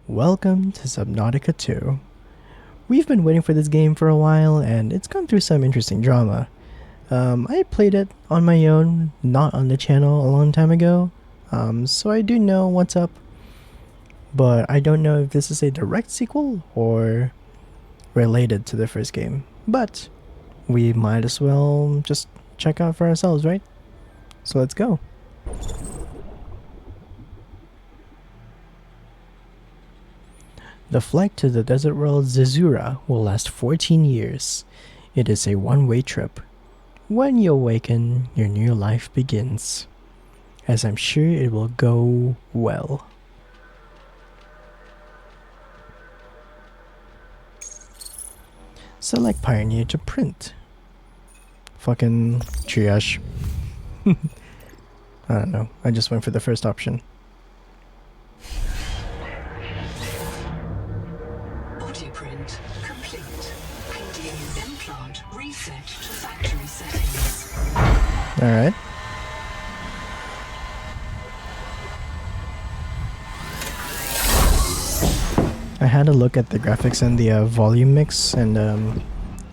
Welcome to Subnautica 2. We've been waiting for this game for a while, and it's gone through some interesting drama. I played it on my own, not on the channel, a long time ago, so I do know what's up, but I don't know if this is a direct sequel or related to the first game. But we might as well just check out for ourselves, right? So let's go. The flight to the desert world Zazura will last 14 years. It is a one-way trip. When you awaken, your new life begins. As I'm sure it will go well. Select Pioneer to print. Fucking triage. I don't know. I just went for the first option. Print complete. PDU implant reset to factory settings. Alright. I had a look at the graphics and the volume mix, and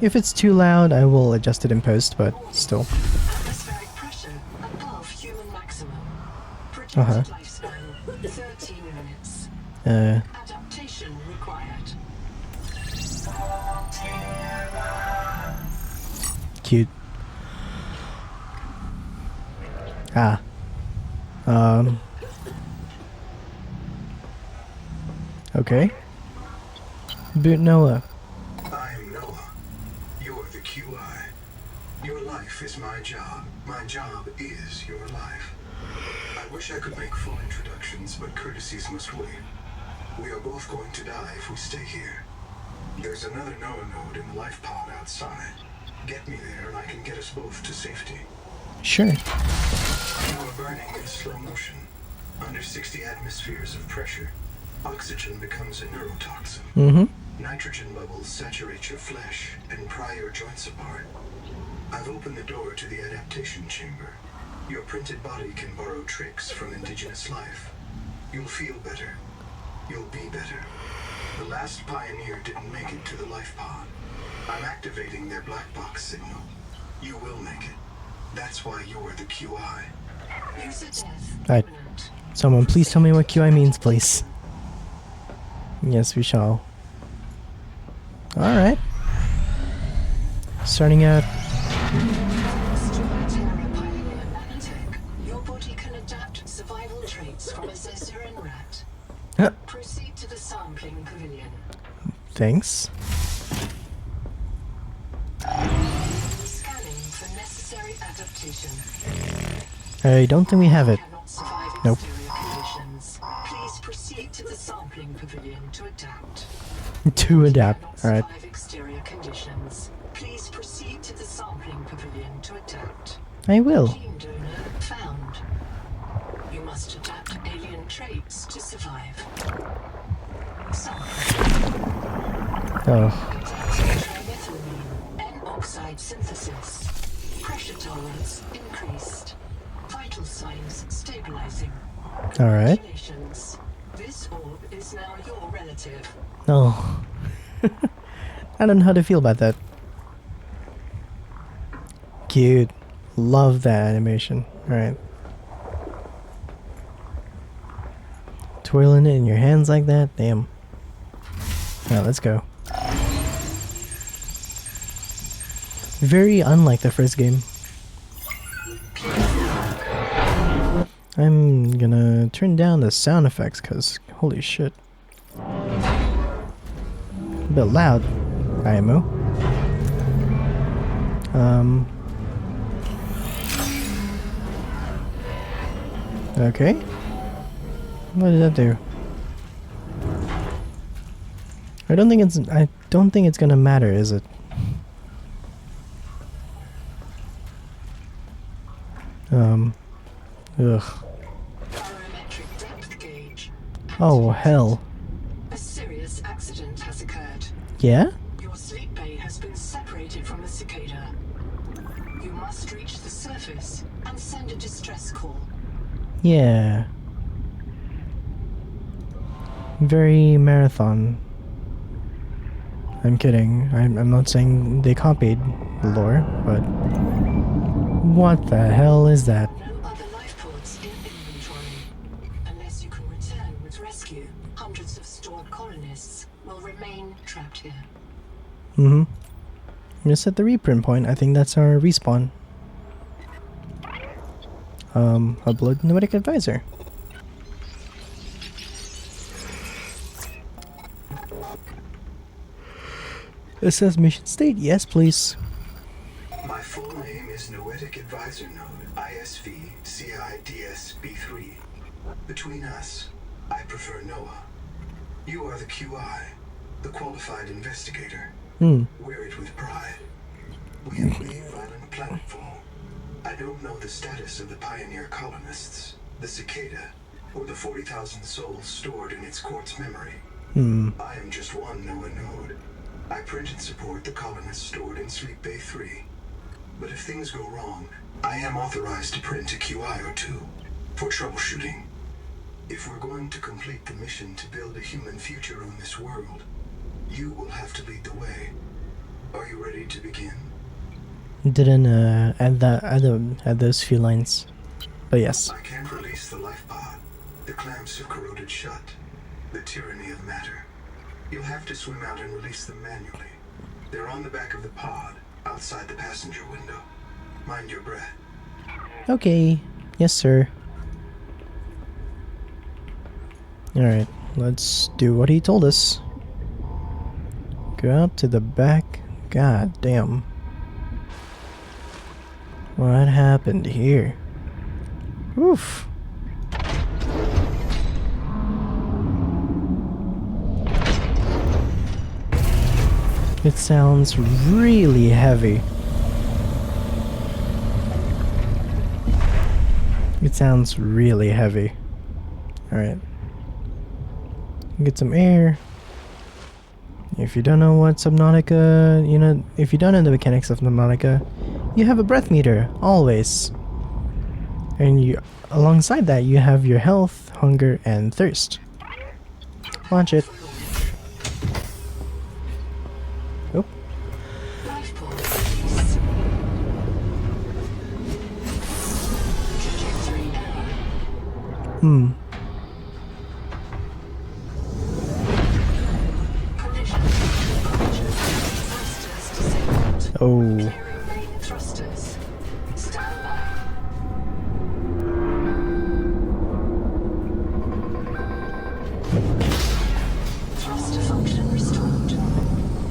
if it's too loud, I will adjust it in post, but still. Atmospheric pressure above human maximum. Projected lifespan 13 minutes. Adaptation required. Cute. Okay. Boot Noah. I'm Noah. You're the QI. Your life is my job. My job is your life. I wish I could make full introductions, but courtesies must wait. We are both going to die if we stay here. There's another Noah node in the life pod outside. Get me there and I can get us both to safety. Sure. You are burning in slow motion. Under 60 atmospheres of pressure, oxygen becomes a neurotoxin. Nitrogen bubbles saturate your flesh and pry your joints apart. I've opened the door to the adaptation chamber. Your printed body can borrow tricks from indigenous life. You'll feel better. You'll be better. The last pioneer didn't make it to the life pod. I'm activating their black box signal. You will make it. That's why you're the QI. User death Alright. imminent. Someone please tell me what QI means, please. Yes, we shall. Alright. Starting out. Your body can adapt survival traits from a Zazuran rat. Huh. Proceed to the sampling pavilion. Thanks. Scanning for necessary adaptation. I don't think we have it. Cannot survive Nope. exterior conditions. Please proceed to the sampling pavilion to adapt. To adapt. Cannot Alright. survive exterior conditions. Please proceed to the sampling pavilion to adapt. I will. Gene donor found. You must adapt alien traits to survive. Oh. Trimethylene, N-oxide synthesis. Pressure tolerance increased. Vital signs stabilizing. Alright. Congratulations. This orb is now your relative. Oh. I don't know how to feel about that. Cute. Love that animation. Alright. Twirling it in your hands like that? Damn. Alright, let's go. Very unlike the first game. I'm gonna turn down the sound effects because holy shit. A bit loud, IMO. Okay. What did that do? I don't think it's gonna matter, is it? Ugh. Barometric depth gauge. Oh hell. A serious accident has occurred. Yeah? Your sleep bay has been separated from the cicada. You must reach the surface and send a distress call. Yeah. Very marathon. I'm kidding. I'm not saying they copied the lore, but what the hell is that? No other life pods in inventory. Unless you can return with rescue, hundreds of stored colonists will remain trapped here. I'm gonna set the reprint point. I think that's our respawn. Upload Pneumatic Advisor. Assess mission state. Yes, please. My full name is Noetic Advisor Node ISV CIDSB3. Between us, I prefer Noah. You are the QI, the qualified investigator. Wear it with pride. We have made violent planetfall. I don't know the status of the pioneer colonists, the cicada, or the 40,000 souls stored in its quartz memory. I am just one Noah node. I print and support the colonists stored in Sleep Bay 3. But if things go wrong, I am authorized to print a QI or two for troubleshooting. If we're going to complete the mission to build a human future on this world, you will have to lead the way. Are you ready to begin? Didn't add those few lines, but yes. I can't release the life pod. The clamps have corroded shut. The tyranny of matter. You'll have to swim out and release them manually. They're on the back of the pod, outside the passenger window. Mind your breath. Okay. Yes, sir. Alright, let's do what he told us. Go out to the back. God damn. What happened here? Oof. It sounds really heavy. It sounds really heavy. Alright. Get some air. If you don't know what Subnautica, if you don't know the mechanics of Subnautica, you have a breath meter, always. And alongside that, you have your health, hunger, and thirst. Launch it. Oh. Life pod release. Trajectory error. Oh. Main thrusters. Stand by. Thruster function restored.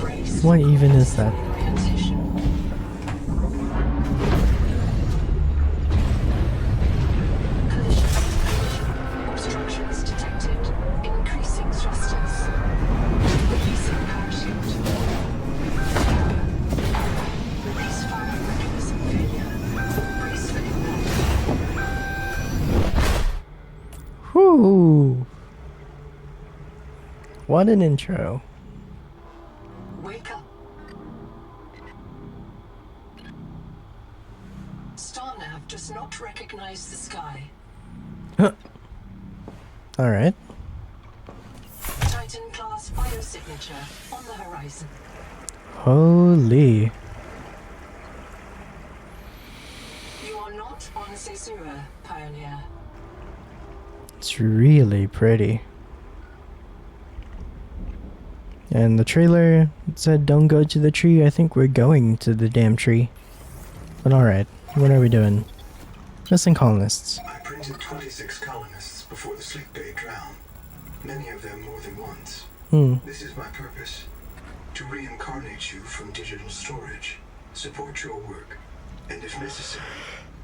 Brace. What even is that? Orientation. Collision. Obstructions detected. Increasing thrusters. Releasing parachute. Release fire mechanism failure. Brace for impact. Whoo! What an intro. Wake up. Starnav does not recognize the sky. Alright. Titan class biosignature on the horizon. Holy. You are not on Caesura, Pioneer. It's really pretty. And the trailer said don't go to the tree. I think we're going to the damn tree. But alright, what are we doing? Missing colonists. I printed 26 colonists before the Sleep Bay drowned. Many of them more than once. This is my purpose. To reincarnate you from digital storage, support your work, and if necessary,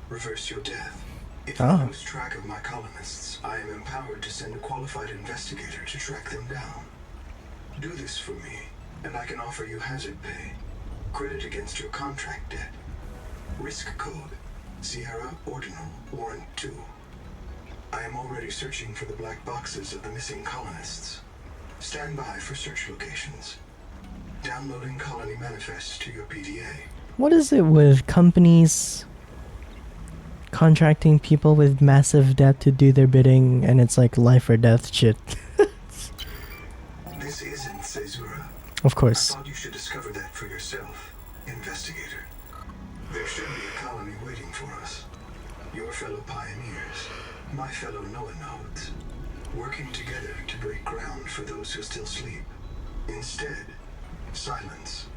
reverse your death. If I lose track of my colonists, I am empowered to send a qualified investigator to track them down. Do this for me, and I can offer you hazard pay. Credit against your contract debt. Risk code, Sierra Ordinal Warrant 2. I am already searching for the black boxes of the missing colonists. Stand by for search locations. Downloading colony manifests to your PDA. What is it with companies contracting people with massive debt to do their bidding, and it's like life or death shit? This isn't Caesura. Of I course. thought you should discover that for yourself, investigator. There should be a colony waiting for us. Your fellow pioneers, my fellow Noah nodes, working together to break ground for those who still sleep. Instead, silence.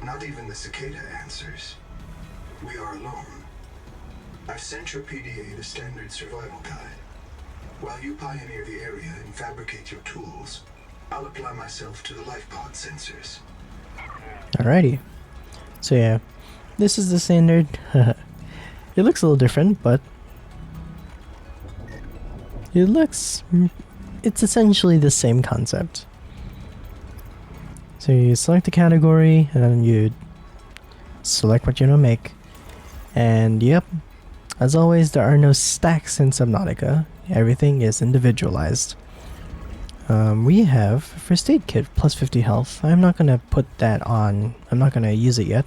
Not even the cicada answers. We are alone. I've sent your PDA the standard survival guide. While you pioneer the area and fabricate your tools, I'll apply myself to the life pod sensors. Alrighty. So yeah, this is the standard. It looks a little different, but it's essentially the same concept. So you select the category, and then you select what you want to make. And yep, as always, there are no stacks in Subnautica. Everything is individualized. We have first aid kit plus 50 health. I'm not gonna put that on. I'm not gonna use it yet,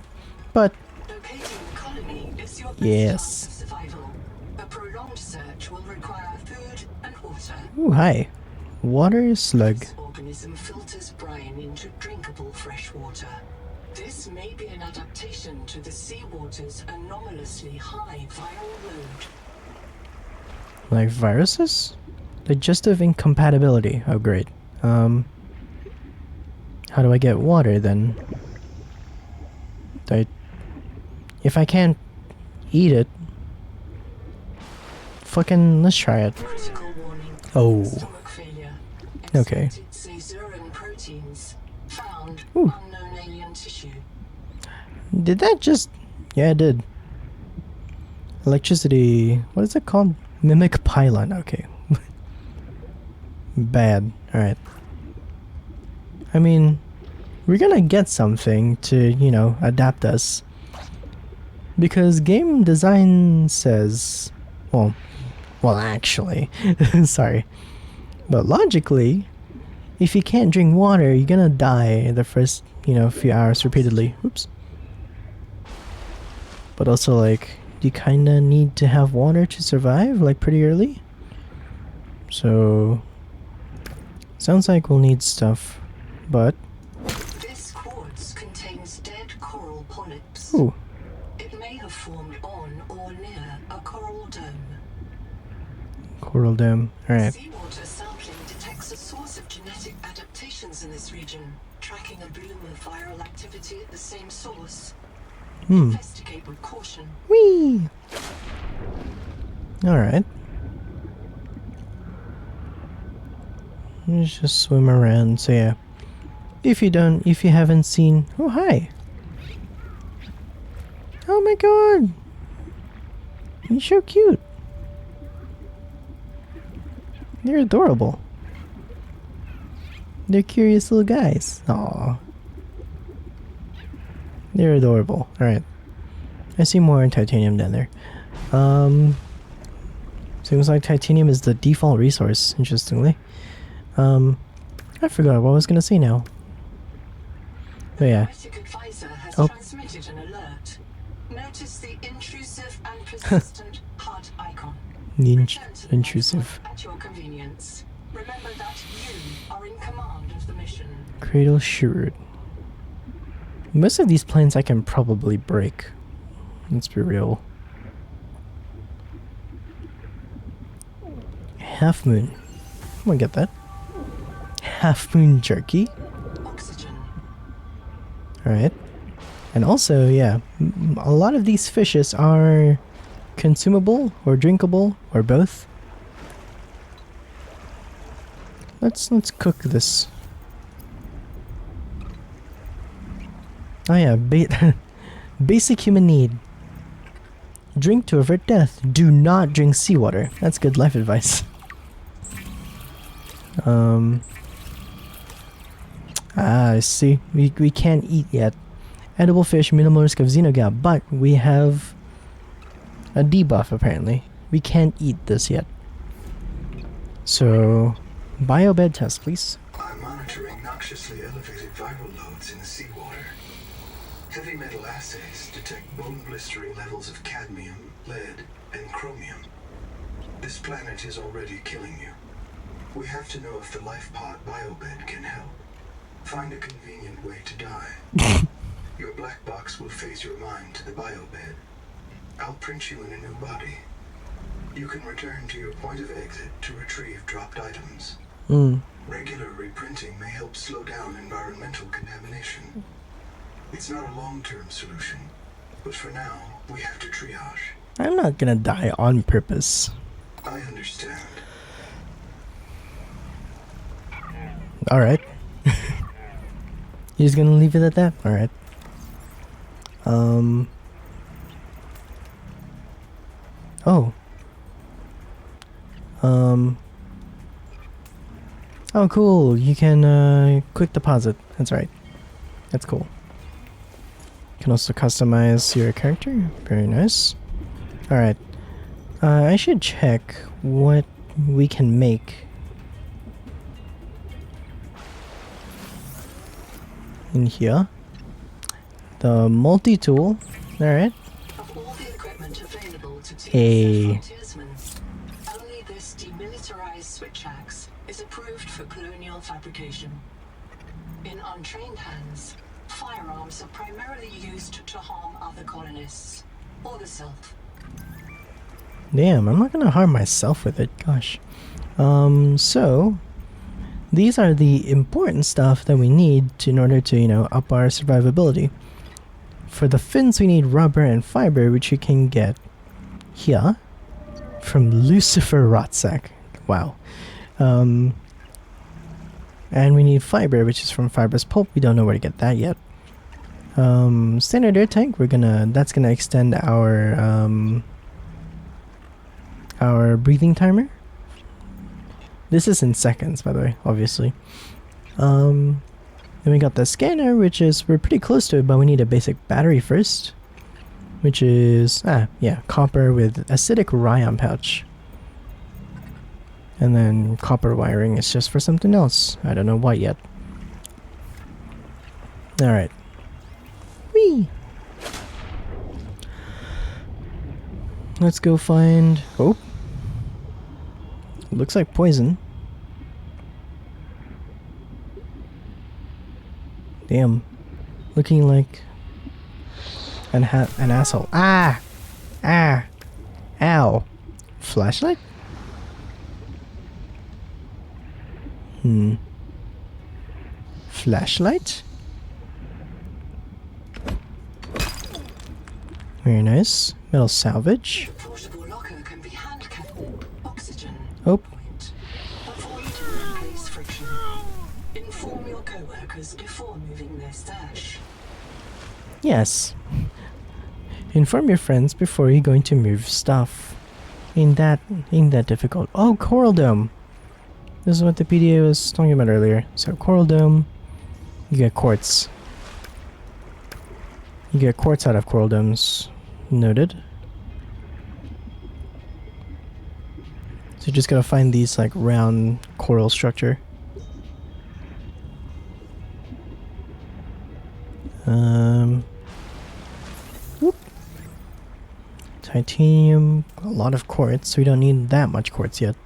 but Locating the colony is your best yes. chance of survival. A prolonged search will require food and water. Ooh, hi. Water slug. This organism filters brine into drinkable fresh water. This may be an adaptation to the seawater's anomalously high viral load. Like viruses? Digestive incompatibility. Oh, great. How do I get water then? If I can't eat it, fucking let's try it. Critical warning. Oh, Stomach failure. okay. Extracted Caesuran proteins found Ooh. unknown alien tissue. Did that just... Yeah, it did. Electricity... What is it called? Mimic pylon. Okay. Bad. Alright. I mean, we're gonna get something to, you know, adapt us. Because game design says... Well, actually. Sorry. But logically, if you can't drink water, you're gonna die the first, you know, few hours repeatedly. Oops. But also, like, you kinda need to have water to survive, like, pretty early. So... Sounds like we'll need stuff, but... This quartz contains dead coral polyps. Ooh. It may have formed on or near a coral dome. Coral dome. Alright. Seawater sampling detects a source of genetic adaptations in this region, tracking a bloom of viral activity at the same source. Investigate with caution. Whee! Alright. Let's just swim around, so yeah. If you haven't seen... Oh, hi! Oh my god! You're so cute! They're adorable. They're curious little guys. Aww. They're adorable. Alright. I see more in titanium down there. Seems like titanium is the default resource, interestingly. I forgot what I was gonna say now. But yeah. Poetic Advisor has Oh. transmitted an alert. Notice the intrusive and persistent heart icon. Return to the Intrusive. network at your convenience. Remember that you are in command of the mission. Cradle Shrewd. Most of these planes I can probably break. Let's be real. Half Moon. I'm gonna get that. Half Moon Jerky. Oxygen. Alright. And also, yeah, a lot of these fishes are consumable or drinkable or both. Let's cook this. Oh yeah, basic human need. Drink to avert death. Do not drink seawater. That's good life advice. I see. We can't eat yet. Edible fish, minimal risk of xenogap, but we have a debuff apparently. We can't eat this yet. So, biobed test, please. I'm monitoring noxiously elevated viral loads in the seawater. Heavy metal assays detect bone-blistering levels of cadmium, lead, and chromium. This planet is already killing you. We have to know if the life pod biobed can help. Find a convenient way to die. Your black box will phase your mind to the biobed. I'll print you in a new body. You can return to your point of exit to retrieve dropped items. Regular reprinting may help slow down environmental contamination. It's not a long-term solution, but for now, we have to triage. I'm not gonna die on purpose. I understand. Alright. You're just gonna leave it at that? Alright. Oh. Oh, cool. You can, quick deposit. That's right. That's cool. You can also customize your character. Very nice. Alright. I should check what we can make in here. The multi-tool. Alright. Of all the equipment available to Hey. frontiersmen, only this demilitarized switch axe is approved for colonial fabrication. In untrained hands, firearms are primarily used to harm other colonists or the self. Damn, I'm not gonna harm myself with it. Gosh. So these are the important stuff that we need in order to, you know, up our survivability. For the fins, we need rubber and fiber, which you can get here from Lucifer Rotsack. Wow. And we need fiber, which is from fibrous pulp. We don't know where to get that yet. Standard air tank. That's gonna extend our breathing timer. This is in seconds, by the way, obviously. Then we got the scanner, which is, we're pretty close to it, but we need a basic battery first. Which is, yeah, copper with acidic ryon pouch. And then copper wiring is just for something else. I don't know what yet. Alright. Whee! Let's go find... Oh! Looks like poison. Damn. Looking like an asshole. Ah! Ah! Ow! Flashlight? Flashlight? Very nice. Metal salvage. Portable locker can be hand carried. Oxygen. Oh. Avoid case friction. Inform your co-workers before moving their stash. Yes. Inform your friends before you're going to move stuff. Ain't that difficult. Oh, Coral Dome. This is what the PDA was talking about earlier. So Coral Dome, you get quartz. You get quartz out of Coral Domes. Noted. So you just gotta find these like round coral structure. Whoop. Titanium, a lot of quartz, so we don't need that much quartz yet.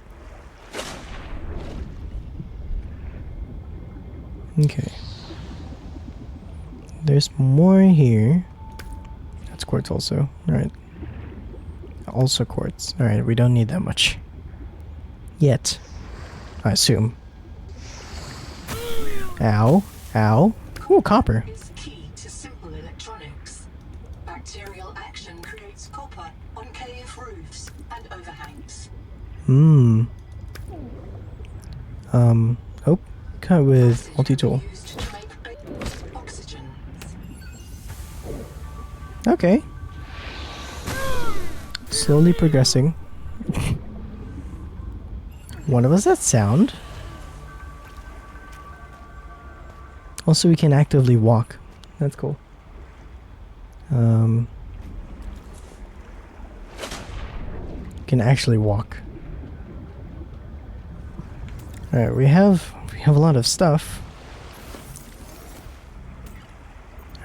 Okay. There's more here. That's quartz also. Alright. Also quartz. Alright, we don't need that much. Yet. I assume. Ow. Ow. Ooh, copper. Is key to simple electronics. Bacterial action creates copper on cave roofs and overhangs. Oh. Cut with multi-tool. Used to make oxygen. Okay. Slowly progressing. What was that sound? Also, we can actively walk. That's cool. Can actually walk. Alright, we have a lot of stuff.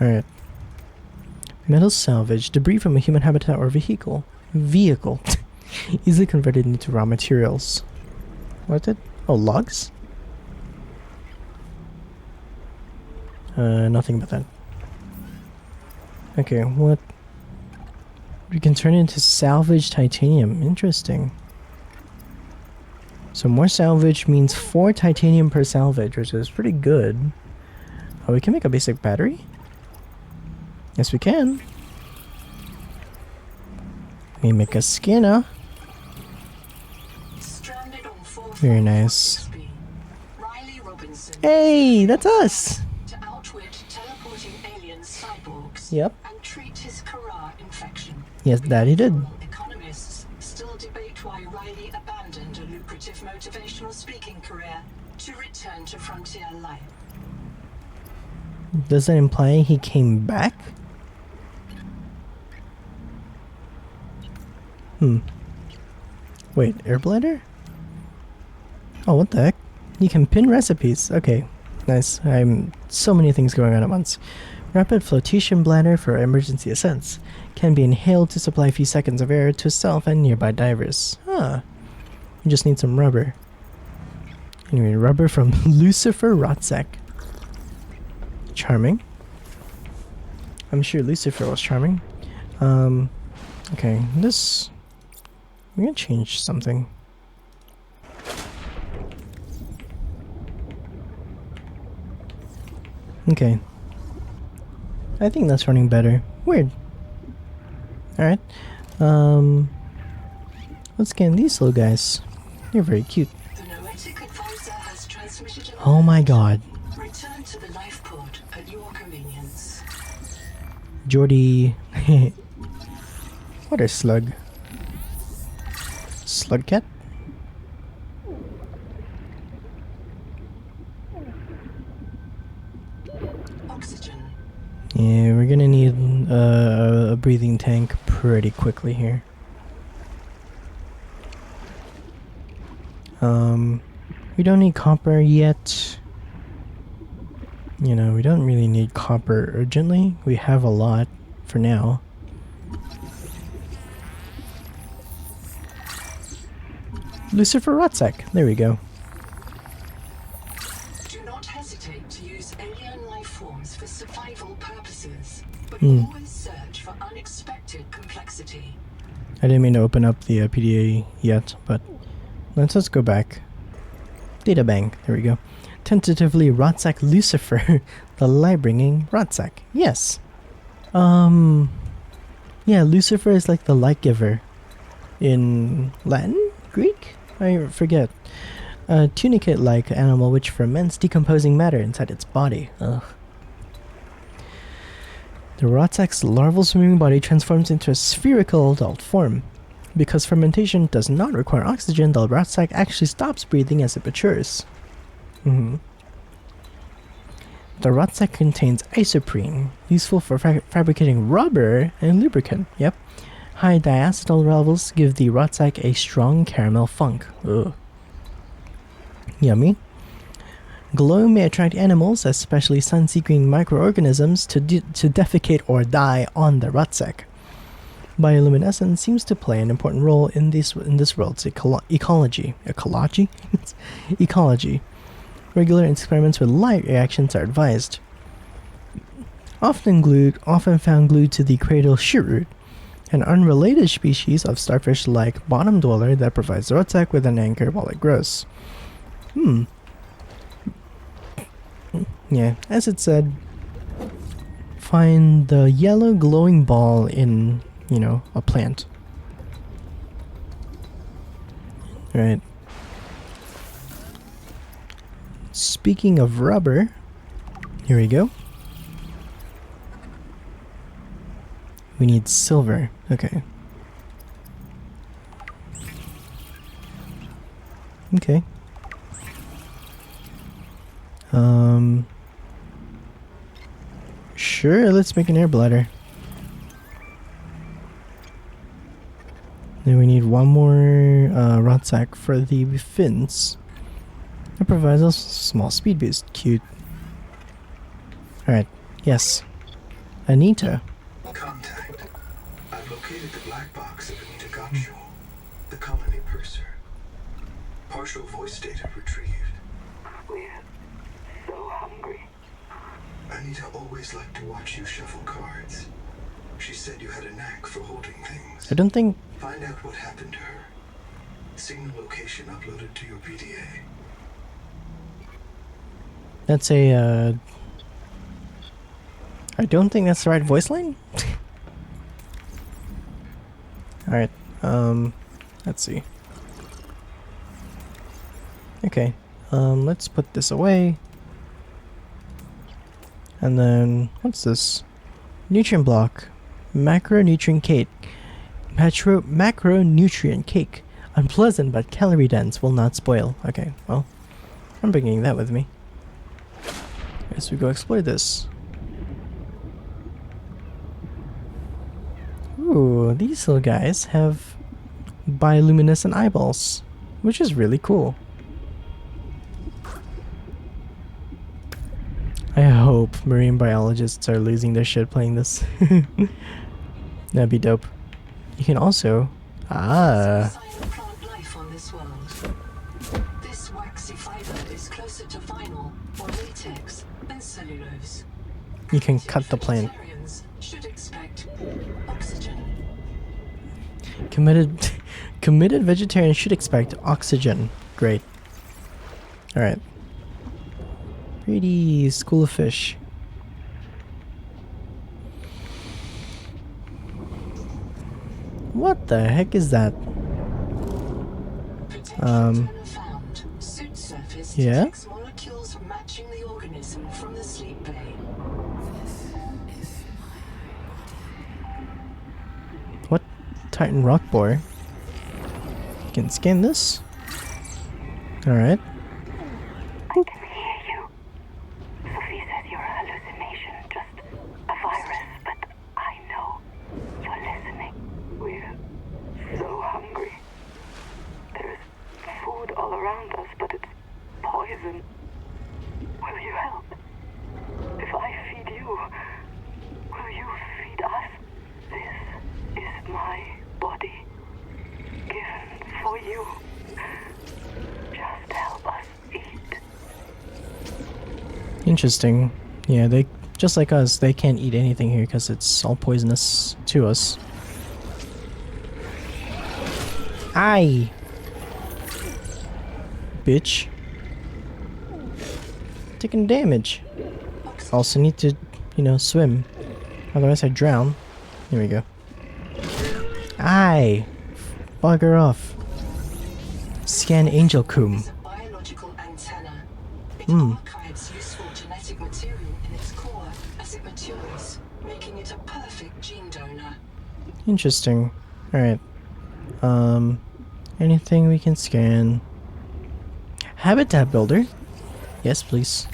Alright. Metal salvage, debris from a human habitat or vehicle. Easily converted into raw materials. What's it? Oh, logs? Nothing but that. Okay, what? We can turn it into salvage titanium. Interesting. So more salvage means 4 titanium per salvage, which is pretty good. Oh, we can make a basic battery? Yes, we can. We make a scanner. Very nice. Hey, that's us! To outwit teleporting alien cyborgs. Yep. And treat his Kara infection. Yes, that he did. Economists still debate why Riley abandoned a lucrative motivational speaking career to return to frontier life. Does that imply he came back? Wait, air bladder? Oh, what the heck? You can pin recipes. Okay, nice. So many things going on at once. Rapid flotation bladder for emergency ascents. Can be inhaled to supply a few seconds of air to self and nearby divers. Huh. You just need some rubber. Anyway, rubber from Lucifer Rotsack. Charming. I'm sure Lucifer was charming. Okay, this... I'm gonna change something. Okay. I think that's running better. Weird. Alright. Let's scan these little guys. They're very cute. Oh my god. Return to the life pod at your convenience. Jordy. What a slug. Slug cat? Oxygen. Yeah, we're gonna need a breathing tank pretty quickly here. We don't need copper yet. You know, we don't really need copper urgently. We have a lot for now. Lucifer Rotsack. There we go. Do not hesitate to use alien life forms for survival purposes, but always search for unexpected complexity. I didn't mean to open up the PDA yet, but let's just go back. Data bank. There we go. Tentatively, Rotsack Lucifer, the light-bringing Rotsack. Yes. Yeah, Lucifer is like the light giver in Latin, Greek. I forget. A tunicate-like animal which ferments decomposing matter inside its body. Ugh. The Rotsack's larval swimming body transforms into a spherical adult form. Because fermentation does not require oxygen, the Rotsack actually stops breathing as it matures. The Rotsack contains isoprene, useful for fabricating rubber and lubricant. Yep. High diacetyl levels give the Rotsack a strong caramel funk. Ugh. Yummy. Glow may attract animals, especially sun-seeking microorganisms, to defecate or die on the Rotsack. Bioluminescence seems to play an important role in this world's ecology. Ecology. Regular experiments with light reactions are advised. Often found glued to the cradle shootroot, an unrelated species of starfish-like bottom dweller that provides the Rotsack with an anchor while it grows. Yeah, as it said, find the yellow glowing ball in, you know, a plant. Right. Speaking of rubber, here we go. We need silver. Okay. Okay. Sure, let's make an air bladder. Then we need one more Rotsack for the fins. It provides us a small speed boost. Cute. Alright, yes. Anita. Contact. I've located the black box of Anita Gotcho, the colony purser. Partial voice data retrieved. We're so hungry. Anita always liked to watch you shuffle cards. She said you had a knack for holding things. I don't think... Find out what happened to her. Signal location uploaded to your PDA. That's a, I don't think that's the right voice line. Alright, let's see. Okay, let's put this away. And then, what's this? Nutrient block. Macronutrient cake. Macronutrient cake. Unpleasant but calorie dense, will not spoil. Okay, well, I'm bringing that with me. Guess we go explore this. Ooh, these little guys have bioluminescent eyeballs, which is really cool. I hope marine biologists are losing their shit playing this. That'd be dope. You can also... Plant life on this world. This waxy fiber is closer to vinyl or latex than cellulose. You can cut the plant. Vegetarians should expect oxygen. Committed vegetarians should expect oxygen. Great. Alright. Pretty school of fish. What the heck is that? Found. Suit surface Yeah? detects molecules matching the organism from the sleep bay. What? Titan rock boar? You can scan this? Alright. I can hear you. Sophie says you're a hallucination, just a virus, but I know you're listening. We're so hungry. There's food all around us, but it's poison. Will you help? If I feed you, will you feed us? This is my body, given for you. Just help us eat. Interesting. Yeah, they, just like us, they can't eat anything here because it's all poisonous to us. Aye! Bitch. Taking damage. Also need to, you know, swim. Otherwise I drown. Here we go. Aye! Bugger off. Scan Angel Coom. It's a biological antenna. It Hmm. archives useful genetic material in its core as it matures, making it a perfect gene donor. Interesting. Alright. Anything we can scan? Habitat builder? Yes, please.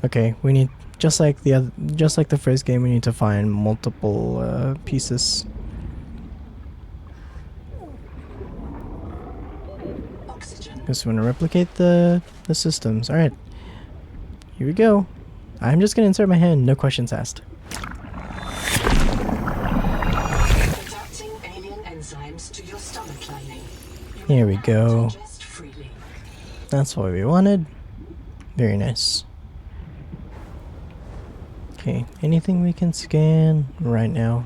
Okay, we need, just like the first game, we need to find multiple pieces. Oxygen. Just want to replicate the systems. Alright. Here we go. I'm just gonna insert my hand, no questions asked. Adapting alien enzymes to your stomach lining. Here we go. Digest freely. That's what we wanted. Very nice. Okay, anything we can scan right now?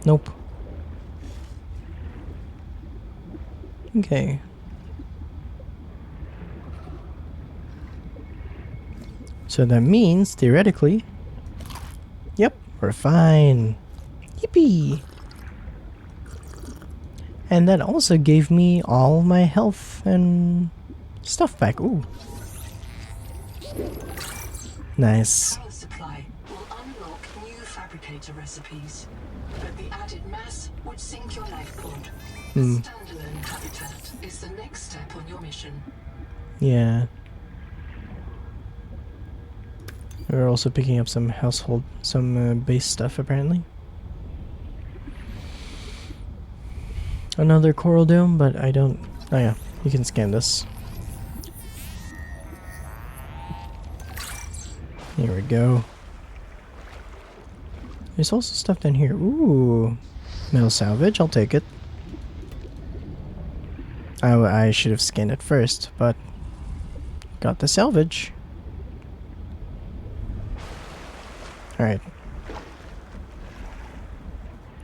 Nope. Okay. So that means, theoretically, yep, we're fine. Yippee! And that also gave me all my health and stuff back. Ooh. Nice. Power supply will unlock new fabricator recipes, but the added mass would sink your life pod. The standalone habitat is the next step on your mission. Yeah. We're also picking up some base stuff apparently. Another coral dome, but I don't... Oh yeah, you can scan this. Here we go. There's also stuff down here. Ooh, metal salvage, I'll take it. I should have scanned it first, but got the salvage. Alright.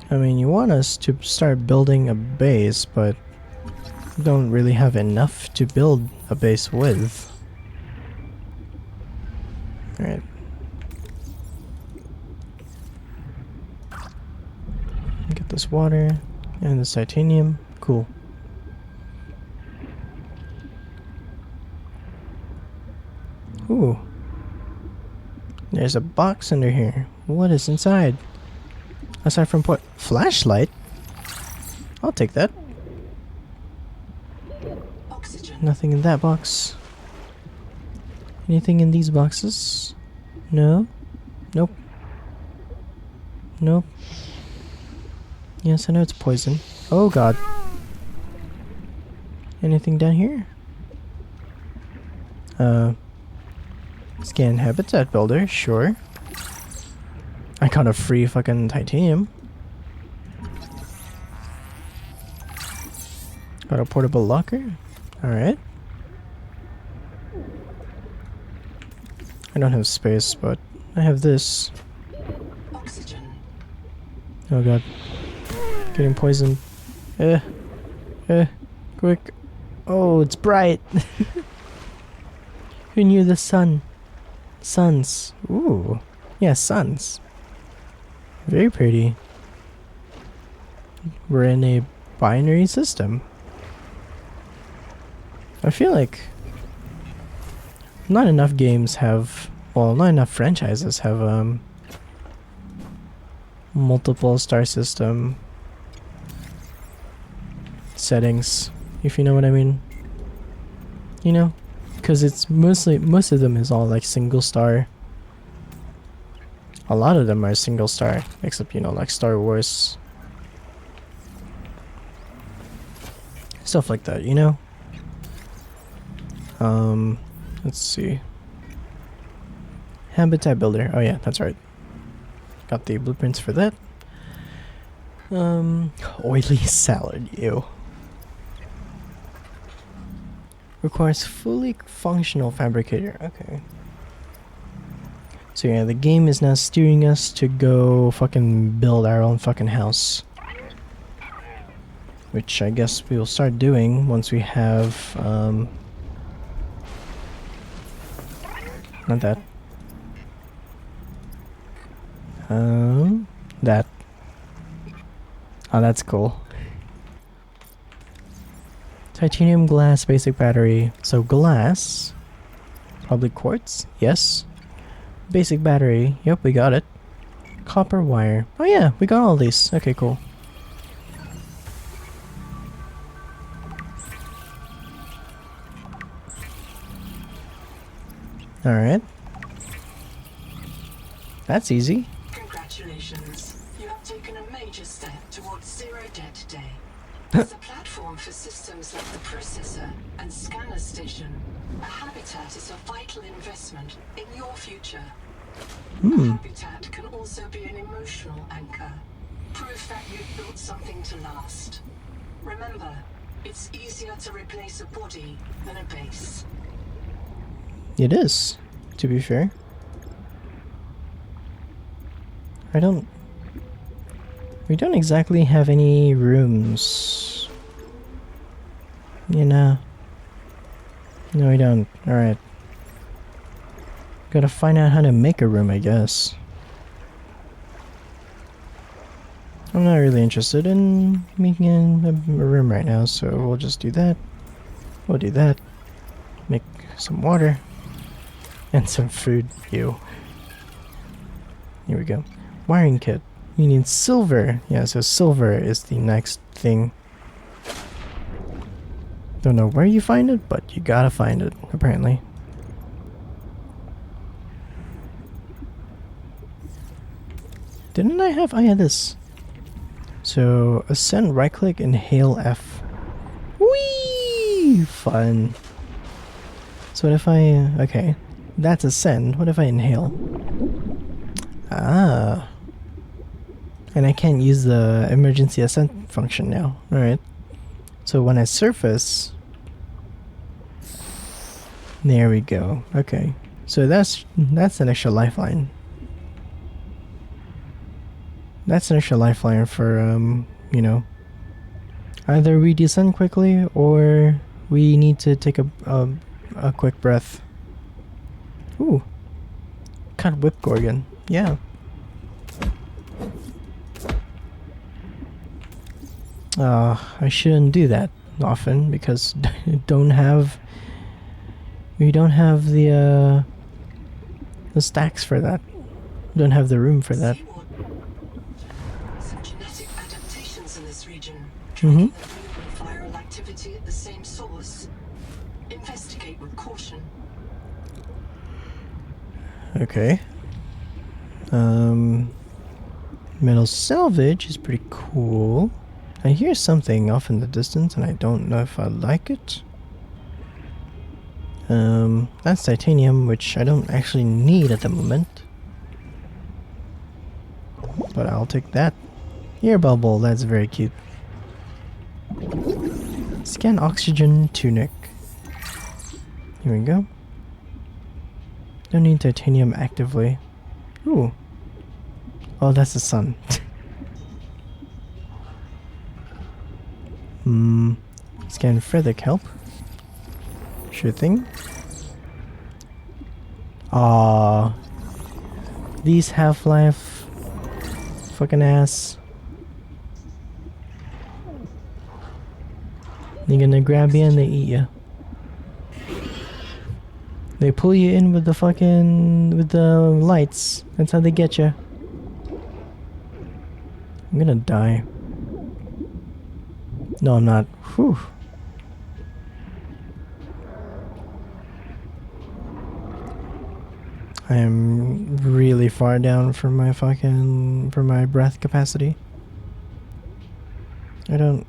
I mean, you want us to start building a base, but we don't really have enough to build a base with. Alright. Get this water and this titanium. Cool. Ooh. There's a box under here. What is inside? Aside from what? Flashlight? I'll take that. Oxygen. Nothing in that box. Anything in these boxes? No? Nope. Nope. Yes, I know it's poison. Oh god. Anything down here? Scan habitat builder, sure. I got a free fucking titanium. Got a portable locker. Alright. I don't have space, but I have this. Oxygen. Oh god. Getting poisoned. Quick. Oh, it's bright. Who knew the sun? Suns. Ooh. Yeah, suns. Very pretty. We're in a binary system. I feel like not enough games have, well, not enough franchises have multiple star system settings, if you know what I mean. You know? Because it's most of them is all like single star. A lot of them are single star, except, you know, like Star Wars. Stuff like that, you know? Let's see. Habitat builder. Oh yeah, that's right. Got the blueprints for that. Oily salad, ew. Requires fully functional fabricator. Okay. So yeah, the game is now steering us to go fucking build our own fucking house. Which I guess we will start doing once we have, not that. That. Oh, that's cool. Titanium glass basic battery. So glass. Probably quartz? Yes. Basic battery. Yep, we got it. Copper wire. Oh yeah, we got all these. Okay, cool. Alright. That's easy. Congratulations. You have taken a major step towards zero debt today. As a platform for systems like the processor and scanner station, a habitat is a vital investment in your future. A habitat can also be an emotional anchor, proof that you've built something to last. Remember, it's easier to replace a body than a base. It is, to be fair. We don't exactly have any rooms. You know. No, we don't. Alright. Gotta find out how to make a room, I guess. I'm not really interested in making a room right now, so we'll just do that. We'll do that. Make some water. And some food. Ew. Here we go. Wiring kit. You need silver. Yeah, so silver is the next thing. Don't know where you find it, but you gotta find it, apparently. Didn't I have... I had this. So, ascend, right click, inhale F. Whee! Fun. So what if I... okay. That's ascend. What if I inhale? Ah. And I can't use the emergency ascent function now. Alright. So when I surface... there we go. Okay. So that's an extra lifeline. That's an extra lifeline for, you know, either we descend quickly or we need to take a quick breath. Ooh. Cut whip gorgon. Yeah. I shouldn't do that often because we don't have the stacks for that. We don't have the room for that. Some genetic adaptations in this region. Mm-hmm. Viral activity at the same source. Investigate with caution. Okay. Metal salvage is pretty cool. I hear something off in the distance and I don't know if I like it. That's titanium, which I don't actually need at the moment. But I'll take that. Air bubble, that's very cute. Scan oxygen tunic. Here we go. Don't need titanium actively. Ooh. Oh, that's the sun. Scan further kelp. Sure thing. Ah, these Half-Life fucking ass. They're gonna grab you and they eat you. They pull you in with the lights. That's how they get you. I'm gonna die. No, I'm not. Whew. I am really far down from my breath capacity. I don't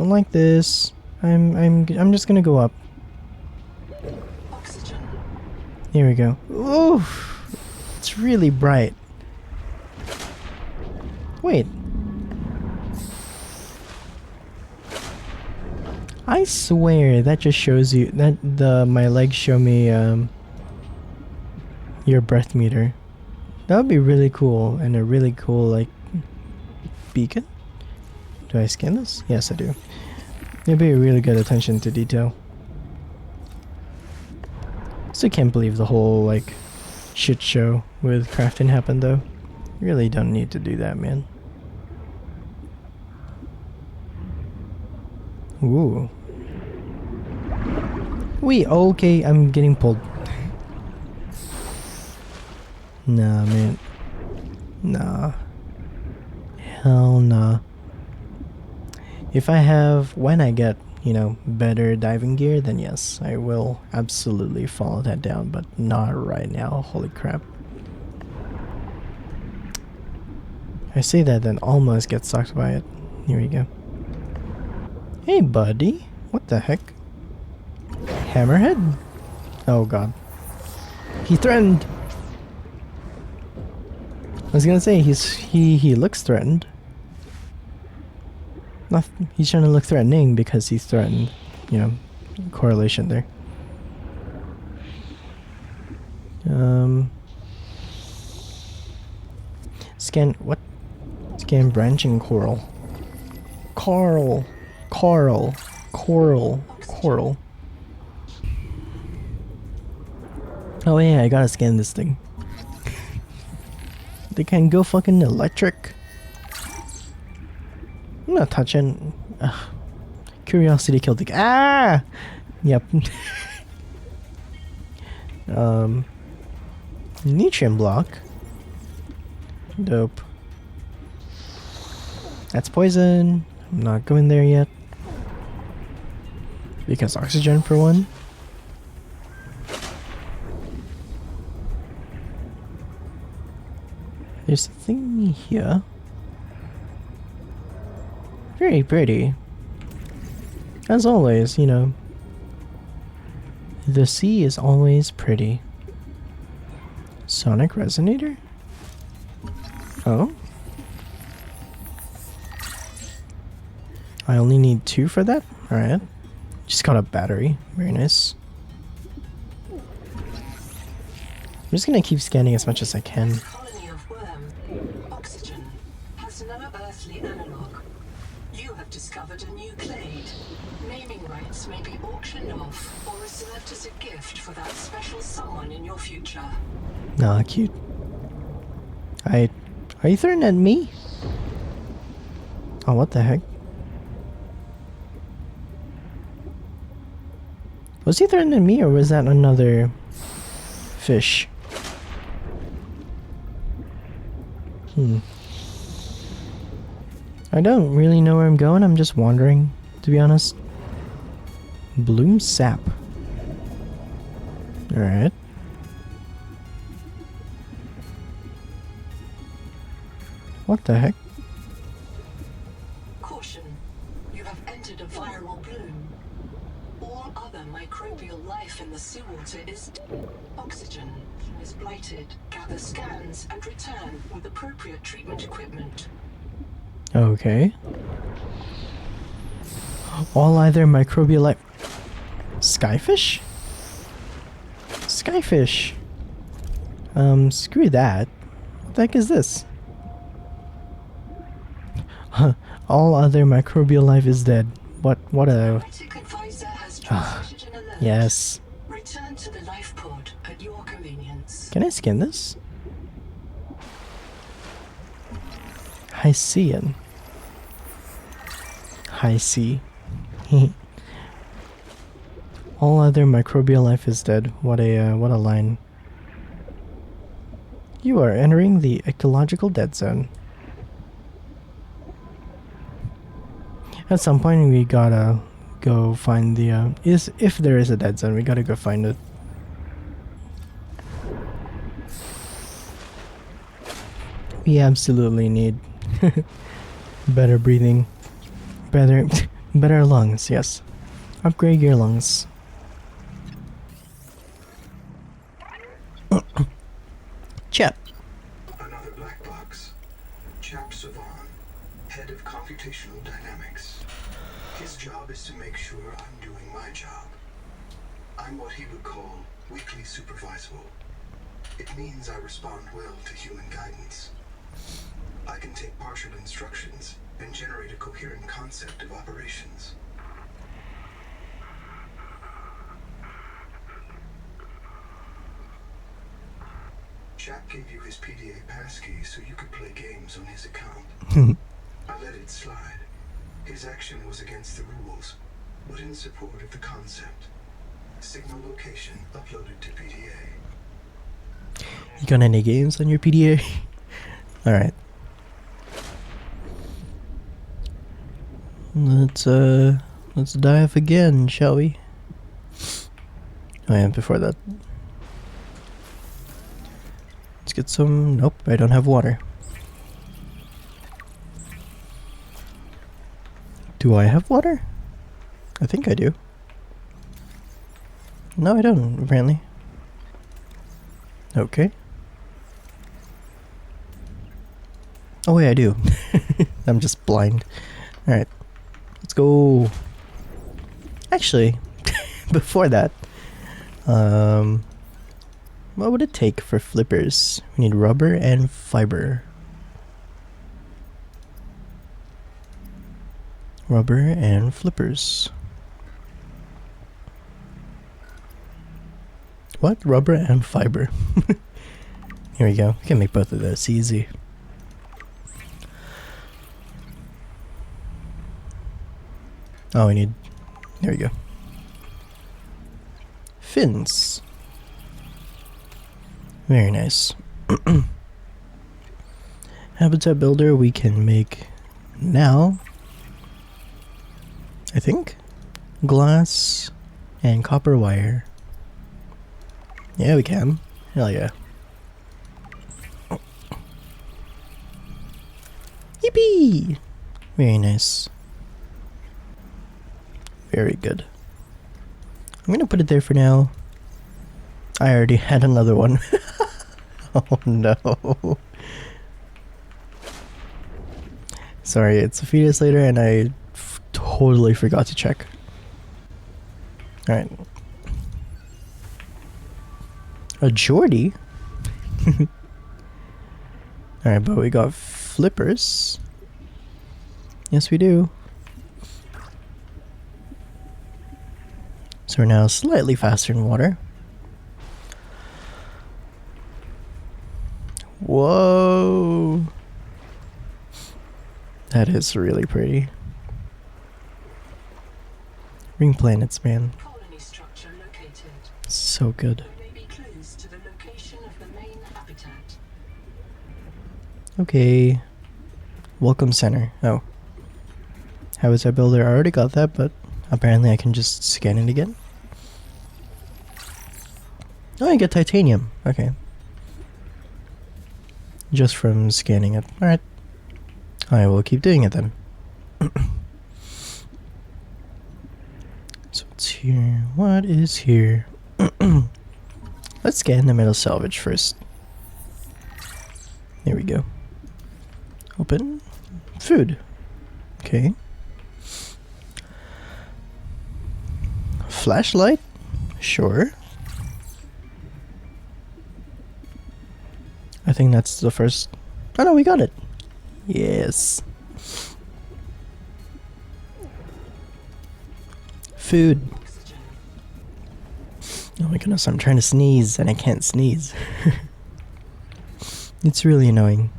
like this. I'm just gonna go up. Oxygen. Here we go. Ooh, it's really bright. Wait. I swear that just shows you that my legs show me your breath meter. That would be really cool, and a really cool like beacon. Do I scan this? Yes, I do. It'd be a really good attention to detail. Still can't believe the whole like shit show with krafton happened though. Really don't need to do that, man. Ooh. Wait, okay, I'm getting pulled. Nah, man. Nah. Hell nah. When I get, you know, better diving gear, then yes, I will absolutely follow that down, but not right now. Holy crap. I say that, then almost get sucked by it. Here we go. Hey, buddy. What the heck? Hammerhead? Oh, God. He threatened. I was gonna say, he looks threatened. He's trying to look threatening because he's threatened. You know, correlation there. Scan, what? Scan branching coral. Coral. Oh yeah, I gotta scan this thing. They can go fucking electric. I'm not touching. Curiosity killed the. Ah! Yep. Nutrient block. Dope. That's poison. I'm not going there yet. Because oxygen for one. There's a thing here. Very pretty. As always, you know. The sea is always pretty. Sonic resonator? Oh? I only need 2 for that? Alright. Just got a battery. Very nice. I'm just gonna keep scanning as much as I can. Colony of worm. discovered a new clade. Naming rights may be auctioned off or reserved as a gift for that special someone in your future. Nah, cute. Are you throwing at me? Oh, what the heck? Was he throwing at me or was that another fish? I don't really know where I'm going, I'm just wandering, to be honest. Bloom sap. Alright. What the heck? Caution. You have entered a viral bloom. All other microbial life in the seawater is oxygen is blighted. Gather scans and return with appropriate treatment equipment. Okay. All either microbial life. Skyfish? Skyfish. Screw that. What the heck is this? All other microbial life is dead. What a... Medic advisor has transmitted an alert. Yes. Return to the life pod at your convenience. Can I skin this? Hycean. High C. All other microbial life is dead. What a line. You are entering the ecological dead zone. At some point we gotta go find the if there is a dead zone, we gotta go find it. We absolutely need better breathing. Better lungs, yes. Upgrade your lungs. Chap. Another black box. Chap Savan, head of computational dynamics. His job is to make sure I'm doing my job. I'm what he would call weakly supervisable. It means I respond well to human guidance. I can take partial instructions and generate a coherent concept of operations. Chap gave you his PDA passkey so you could play games on his account. I let it slide. His action was against the rules, but in support of the concept. Signal location uploaded to PDA. You got any games on your PDA? Alright. Let's dive again, shall we? Oh yeah, before that. Let's get some... Nope, I don't have water. Do I have water? I think I do. No, I don't, apparently. Okay. Oh wait, I do. I'm just blind. Alright. Let's go. Actually, before that, what would it take for flippers? We need rubber and fiber. Rubber and flippers. What? Rubber and fiber. Here we go. We can make both of those easy. Oh, we need... There we go. Fins. Very nice. Habitat builder we can make now. I think. Glass and copper wire. Yeah, we can. Hell yeah. Yippee! Very nice. Very good. I'm gonna put it there for now. I already had another one. Oh no. Sorry, it's a few days later and I totally forgot to check. Alright. A Geordie? Alright, but we got flippers. Yes, we do. So we're now slightly faster in water. Whoa! That is really pretty. Ring planets, man. Colony structure located. So good. There may be clues to the location of the main habitat. Okay. Welcome center. Oh. Habitat builder, I already got that, but apparently I can just scan it again. Oh, I get titanium. Okay. Just from scanning it. Alright. I will keep doing it then. So it's here. What is here? Let's scan the metal salvage first. There we go. Open. Food. Okay. Flashlight? Sure. I think that's the first... Oh no, we got it! Yes. Food. Oh my goodness, I'm trying to sneeze and I can't sneeze. It's really annoying.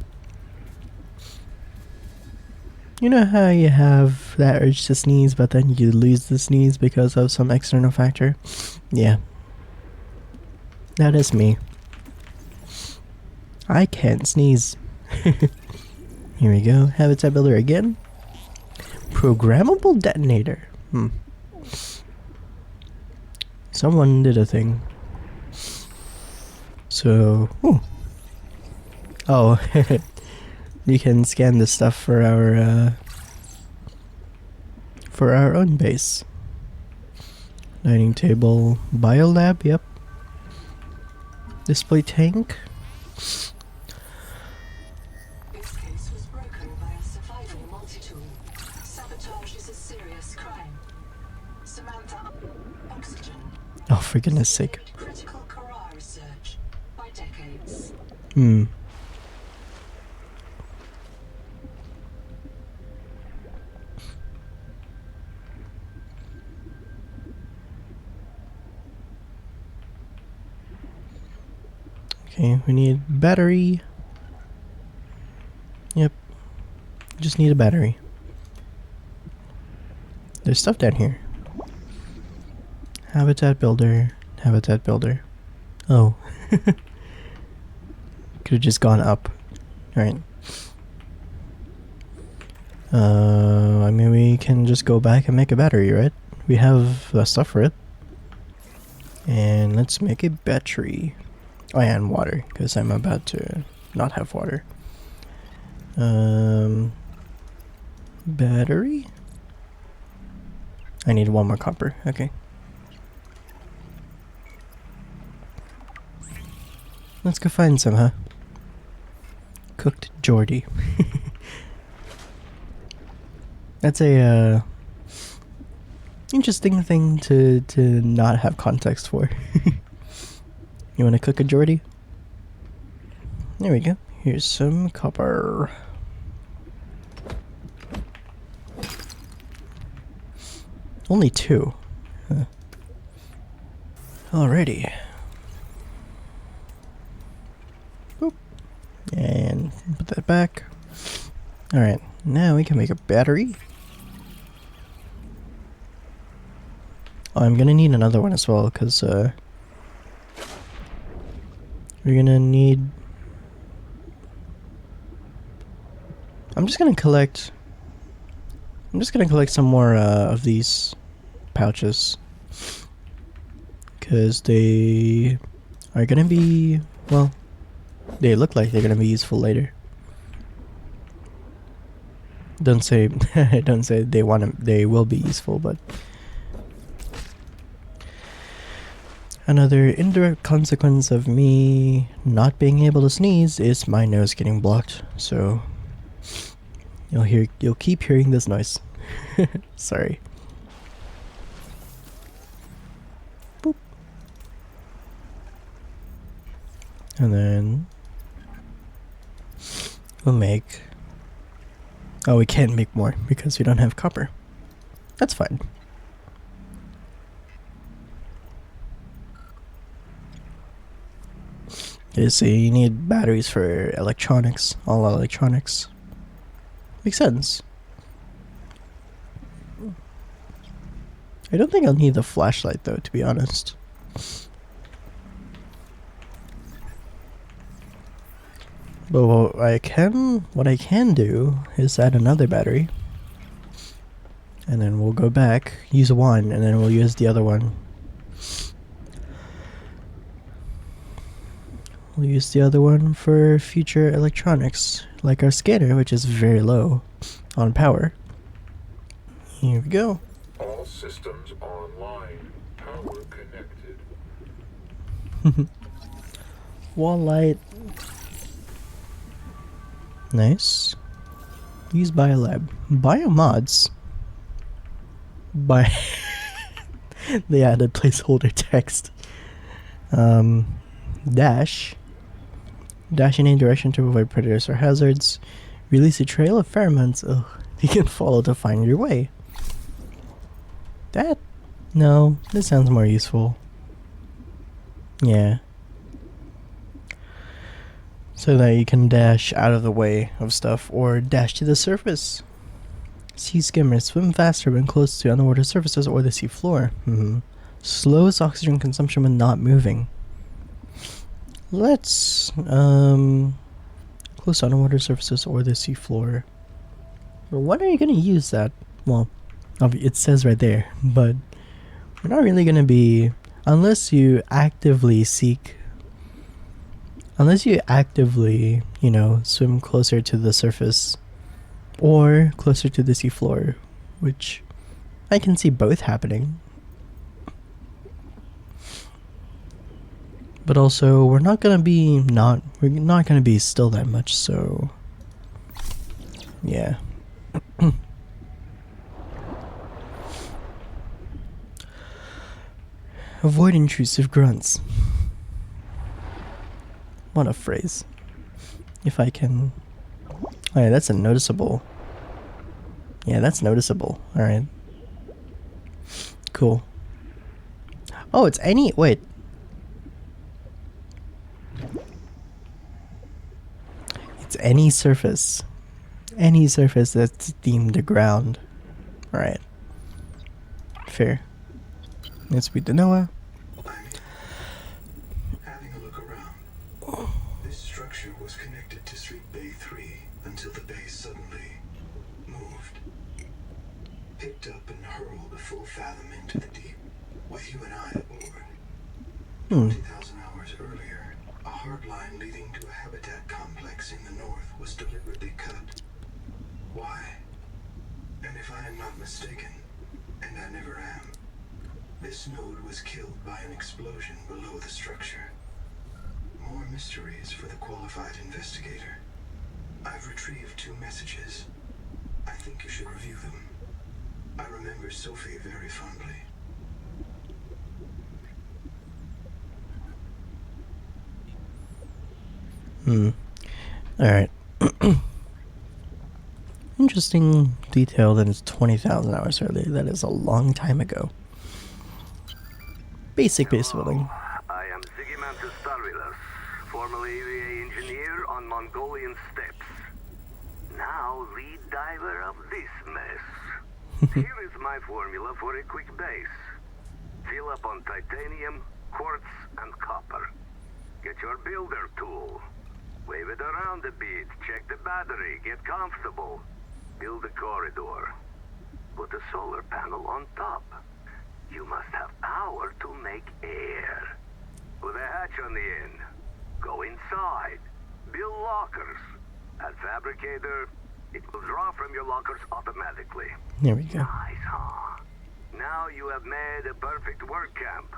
You know how you have that urge to sneeze, but then you lose the sneeze because of some external factor? Yeah. That is me. I can't sneeze. Here we go. Habitat builder again. Programmable detonator. Someone did a thing. So, ooh. Oh, you can scan this stuff for our own base. Dining table, biolab. Yep. Display tank. This case was broken by a survival multi-tool. Sabotage is a serious crime. Samantha, oxygen. Oh, for goodness sake. Critical Corral research by decades. Okay, we need battery. Yep. Just need a battery. There's stuff down here. Habitat builder. Habitat builder. Oh. Could have just gone up. Alright. I mean, we can just go back and make a battery, right? We have the stuff for it. And let's make a battery. Oh, yeah, and water, because I'm about to not have water. Battery? I need one more copper. Okay. Let's go find some, huh? Cooked Geordie. That's a interesting thing to not have context for. You wanna cook a Geordie? There we go. Here's some copper. Only 2. Huh. Alrighty. Boop. And put that back. Alright, now we can make a battery. Oh, I'm gonna need another one as well, because we're gonna need... I'm just gonna collect some more of these pouches, because they are gonna be, well, they look like they're gonna be useful later. Don't say don't say they will be useful, but another indirect consequence of me not being able to sneeze is my nose getting blocked, so you'll keep hearing this noise. Sorry. Boop. And then we'll make... Oh, we can't make more because we don't have copper. That's fine. You see, you need batteries for electronics, all electronics. Makes sense. I don't think I'll need the flashlight though, to be honest. But what I can do is add another battery. And then we'll go back, use one, and then we'll use the other one. We'll use the other one for future electronics, like our scanner, which is very low on power. Here we go. All systems online. Power connected. Wall light. Nice. Use biolab. Biomods. They added placeholder text. Dash. Dash in any direction to avoid predators or hazards. Release a trail of pheromones. Ugh. You can follow to find your way. That? No, this sounds more useful. Yeah. So that you can dash out of the way of stuff or dash to the surface. Sea skimmers swim faster when close to underwater surfaces or the sea floor. Slows oxygen consumption when not moving. Let's close to underwater surfaces or the sea floor. But when are you gonna use that? Well, it says right there, but we're not really gonna be, unless you actively seek, you know, swim closer to the surface or closer to the seafloor, which I can see both happening. But also, we're not gonna be still that much, so yeah. Avoid intrusive grunts. What a phrase. If I can... Oh yeah, that's a noticeable. Yeah, that's noticeable. Alright. Cool. Oh, it's any... Wait. It's any surface. Any surface that's deemed a ground. Alright. Fair. Let's beat the Noah. Having a look around, this structure was connected to Street Bay 3 until the bay suddenly moved. Picked up and hurled a full fathom into the deep, with you and I aboard. 20,000 hours earlier, a hard line leading to a habitat complex in the north was deliberately cut. Why? And if I am not mistaken, and I never am, this node was killed by an explosion below the structure. More mysteries for the qualified investigator. I've retrieved 2 messages. I think you should review them. I remember Sophie very fondly. Alright. Interesting detail that it's 20,000 hours early. That is a long time ago. Basic base building. I am Starvilus, formerly EVA engineer on Mongolian steppes. Now lead diver of this mess. Here is my formula for a quick base. Fill up on titanium, quartz, and copper. Get your builder tool. Wave it around a bit, check the battery, get comfortable. Build a corridor. Put a solar panel on top. You must have power to make air. Put a hatch on the end. Go inside. Build lockers. At Fabricator, it will draw from your lockers automatically. There we go. Nice, huh? Now you have made a perfect work camp.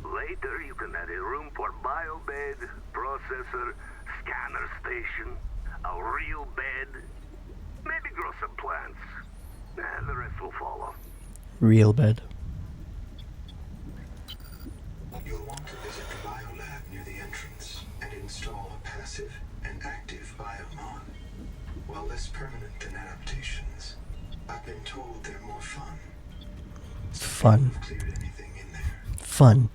Later you can add a room for biobed, processor, scanner station, a real bed, maybe grow some plants. And the rest will follow. Real bed. You'll want to visit the biolab near the entrance and install a passive and active biomod. While less permanent than adaptations, I've been told they're more fun. Fun. Cleared anything in there. Fun.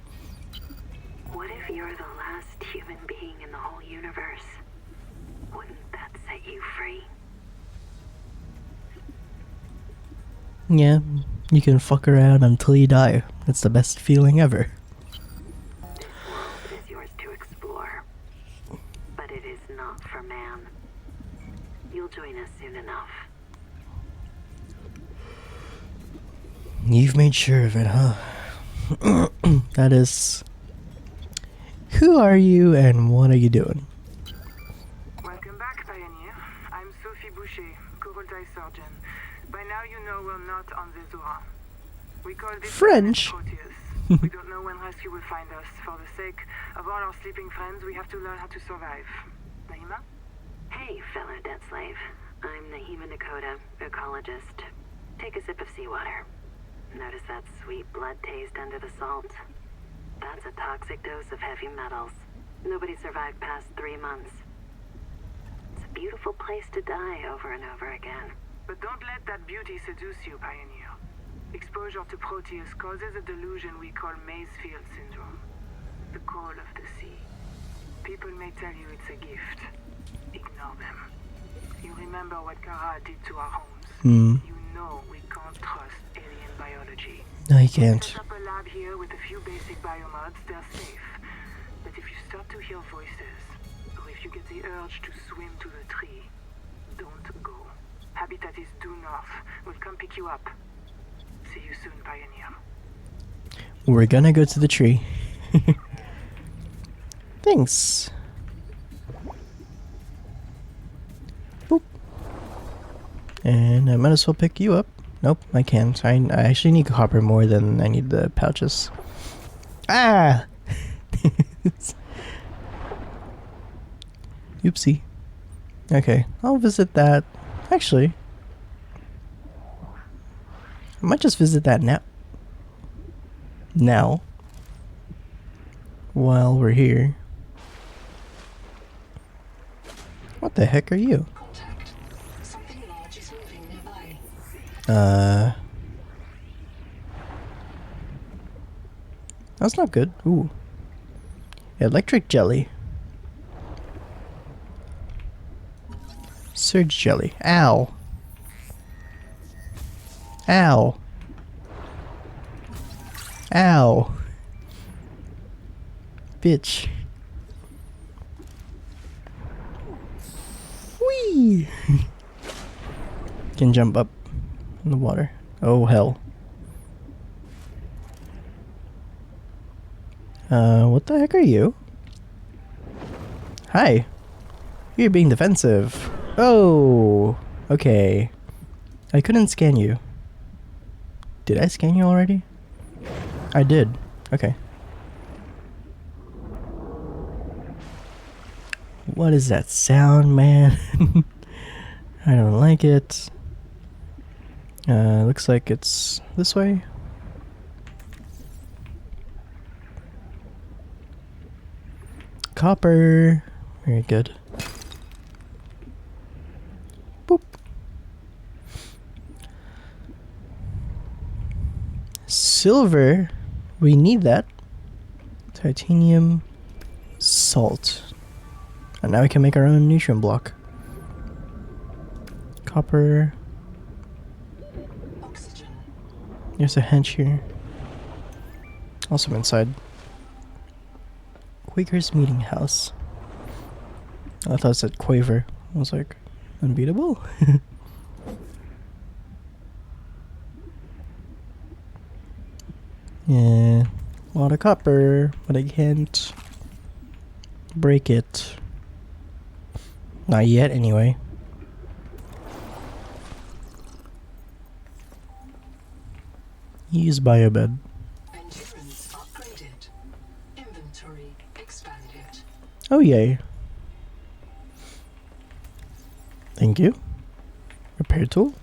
What if you're the the last human being in the whole universe. Wouldn't that set you free? Yeah, you can fuck around until you die. That's the best feeling ever. This world is yours to explore, but it is not for man. You'll join us soon enough. You've made sure of it, huh? That is... Who are you and what are you doing? Welcome back, Pioneer. I'm Sophie Boucher, Coroltai Surgeon. By now you know we're not on the Zora. We call this French. Proteus. We don't know when rescue will find us. For the sake of all our sleeping friends, we have to learn how to survive. Naima? Hey, fellow debt slave. I'm Naima Nakota, ecologist. Take a sip of seawater. Notice that sweet blood taste under the salt? That's a toxic dose of heavy metals. Nobody survived past 3 months. It's a beautiful place to die over and over again. But don't let that beauty seduce you, Pioneer. Exposure to Proteus causes a delusion we call Maysfield syndrome. The call of the sea. People may tell you it's a gift. Ignore them. You remember what Kara did to our homes. You know we can't trust alien biology. No, you can't. Set up a lab here with a few basic biomods, they're safe. But if you start to hear voices, or if you get the urge to swim to the tree, don't go. Habitat is due north. We'll come pick you up. See you soon, Pioneer. We're gonna go to the tree. Thanks. Boop. And I might as well pick you up. Nope, I can't. I actually need copper more than I need the pouches. Ah! Oopsie. Okay, I'll visit that. Actually, I might just visit that now. While we're here. What the heck are you? Contact. Something large is moving nearby. That's not good. Ooh. Electric jelly. Surge jelly. Ow. Ow. Ow. Bitch. Whee! Can jump up in the water. Oh hell. What the heck are you? Hi. You're being defensive. Oh, okay. I couldn't scan you. Did I scan you already? I did. Okay. What is that sound, man? I don't like it. Looks like it's this way. Copper. Very good. Boop. Silver. We need that. Titanium. Salt. And now we can make our own nutrient block. Copper. Oxygen. There's a hench here. Also inside. Quaker's Meeting House. I thought it said Quaver. I was like, unbeatable? Yeah. A lot of copper, but I can't break it. Not yet, anyway. Use biobed. Endurance upgraded. Inventory expanded. Oh yay. Thank you. Repair tool.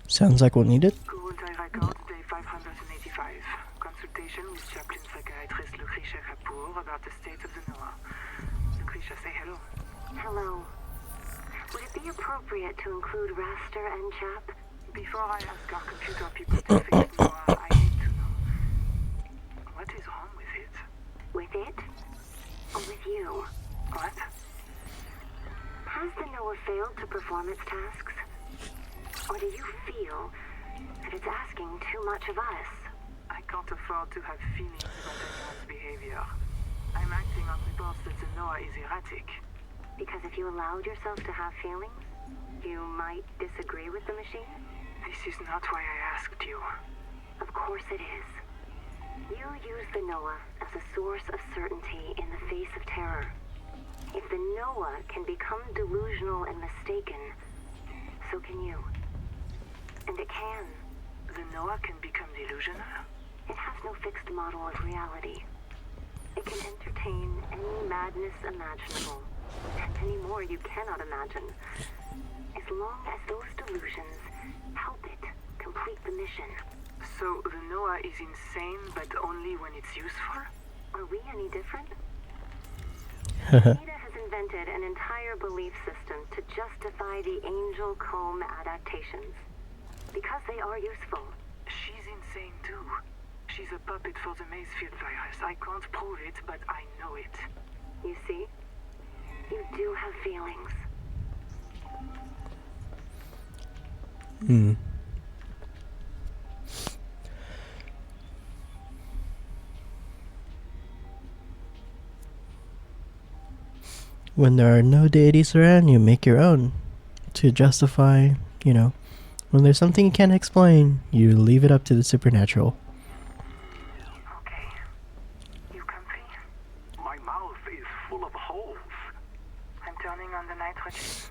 Sounds like we'll need it. Coroltai Records, day 585. Consultation with chaplain psychiatrist Lucretia Kapoor about the state of the Noah. Lucretia, say hello. Hello. Would it be appropriate to include Raster and Chap? Before I ask our computer people to fix Noah, I need to know. With it? Or with you? What? Has the Noah failed to perform its tasks? Or do you feel that it's asking too much of us? I can't afford to have feelings about anyone's behavior. I'm acting on reports that the Noah is erratic. Because if you allowed yourself to have feelings, you might disagree with the machine? This is not why I asked you. Of course it is. You use the Noah as a source of certainty in the face of terror. If the Noah can become delusional and mistaken, so can you. And it can. The Noah can become delusional? It has no fixed model of reality. It can entertain any madness imaginable, and any more you cannot imagine, as long as those delusions help it complete the mission. So the Noah is insane, but only when it's useful? Are we any different? Ada has invented an entire belief system to justify the Angel Comb adaptations. Because they are useful. She's insane too. She's a puppet for the Mazefield virus. I can't prove it, but I know it. You see? You do have feelings. When there are no deities around, you make your own. To justify, you know, when there's something you can't explain, you leave it up to the supernatural. Okay. You comfy? My mouth is full of holes. I'm turning on the nitrogen.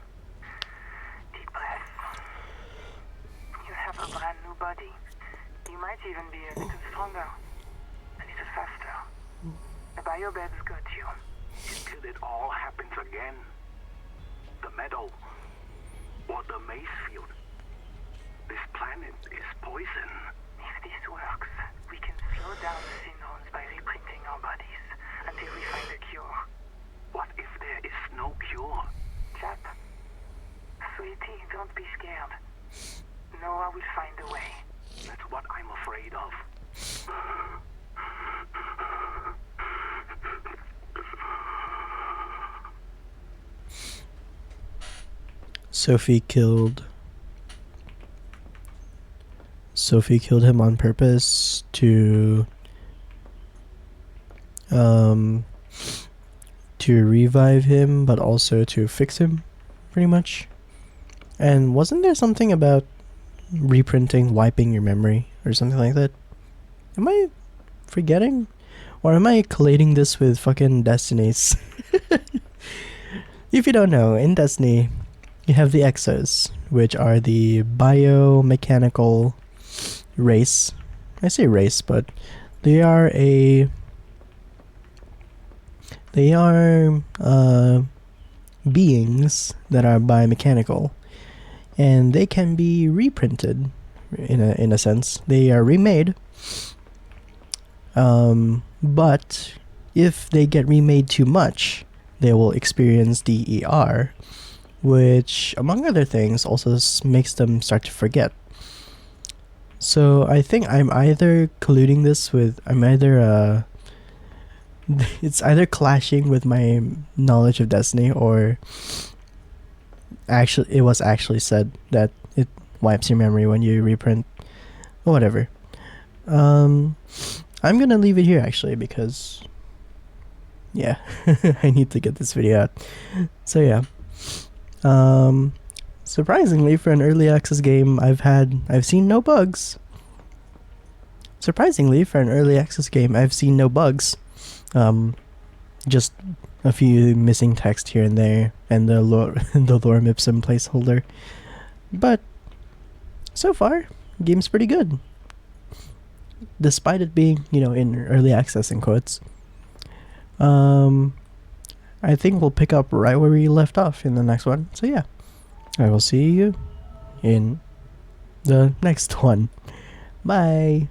Deep breath. You have a brand new body. You might even be a little stronger. A little faster. The biobeds got you. Until it all happens again. The meadow. Or the Mazefield. This planet is poison. If this works, we can slow down the syndromes by reprinting our bodies until we find a cure. What if there is no cure? Chap, sweetie, don't be scared. Noah will find a way. That's what I'm afraid of. Sophie killed him on purpose to revive him, but also to fix him, pretty much. And wasn't there something about reprinting wiping your memory or something like that? Am I forgetting? Or am I collating this with fucking Destinies? If you don't know, in Destiny, you have the Exos, which are the biomechanical race. I say race, but they are beings that are biomechanical, and they can be reprinted in a sense. They are remade, but if they get remade too much, they will experience DER, which, among other things, also makes them start to forget. So I think I'm either colluding this with, it's either clashing with my knowledge of Destiny, or actually it was actually said that it wipes your memory when you reprint, or whatever. I'm gonna leave it here actually, because yeah, I need to get this video out. So yeah, surprisingly, for an early access game, I've seen no bugs. Surprisingly, for an early access game, I've seen no bugs. Just a few missing text here and there, and the lorem ipsum placeholder. But so far, the game's pretty good, despite it being, you know, in early access in quotes. I think we'll pick up right where we left off in the next one. So yeah, I will see you in the next one. Bye.